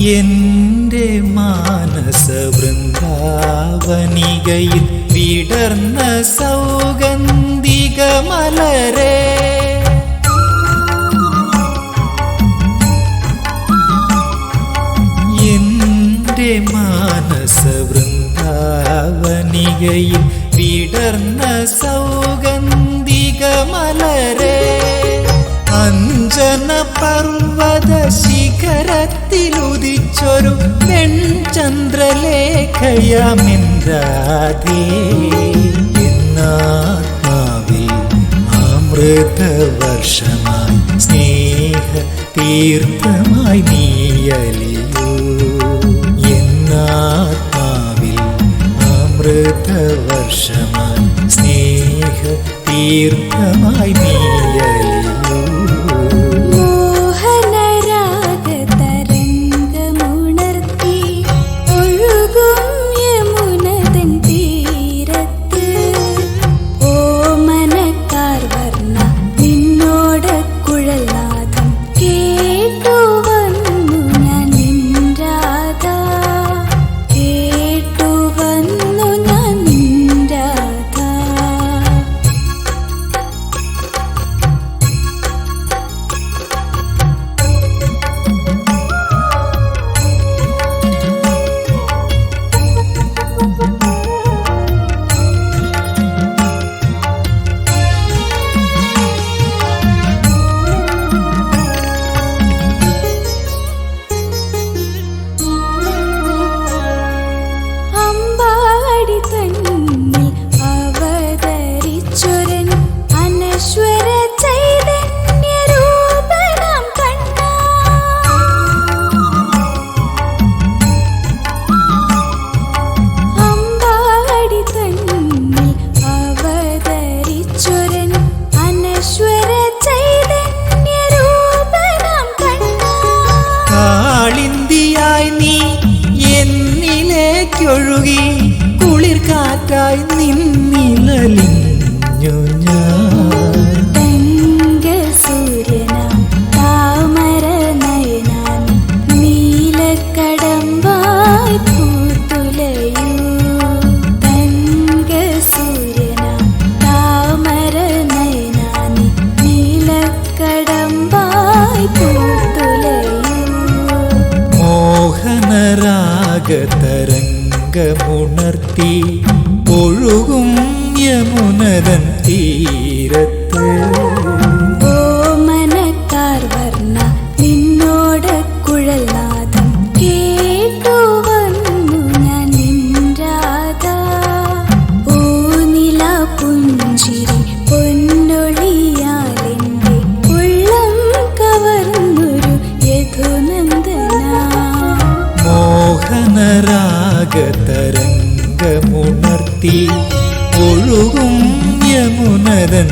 എന്റെ മാനസ വൃന്ദാവനികയിൽ വിടർന്ന സൗഗന്ധിക മലരേ, എന്റെ മാനസ വൃന്ദാവനികയിൽ വിടർന്ന സൗഗന്ധിക മലരേ, അഞ്ജന പർവത ശിഖരത്തിലുദിച്ചൊരു പെൺചന്ദ്രലേഖയാമെന്താതേ, എന്നാത്മാവിൽ അമൃതവർഷമായി സ്നേഹ തീർത്ഥമായി നീയലിയൂ, എന്നാത്മാവിൽ അമൃതവർഷമായി സ്നേഹ തീർത്ഥമായി നീയലിയൂ. ഒഴുകി കുളിർ കാറ്റായി നിന്നിലലിഞ്ഞു ഞാൻ, തങ്കസൂര്യനാം താമര നയനാം നീലക്കടമ്പായി പൂത്തുലയൂ, തങ്കസൂര്യനാം താമര നയനാം നീലക്കടമ്പായി പൂത്തുലയൂ. മോഹനരാഗതരംഗമുണർത്തി ഒഴുകും യമുനതൻ തീരത്ത്, ഓമനക്കാർ വർണ്ണ നിന്നോട് കുഴൽനാദം കേട്ടു വന്നു ഞാൻ നിൻരാധ, പൂനില പുഞ്ചിരി പൊന്നൊളിയാലെന്റെ ഉള്ളം കവർന്നൊരു യദുനന്ദന. മോഹനരാഗതരംഗമുണർത്തി ഒഴുകും യമുനതൻ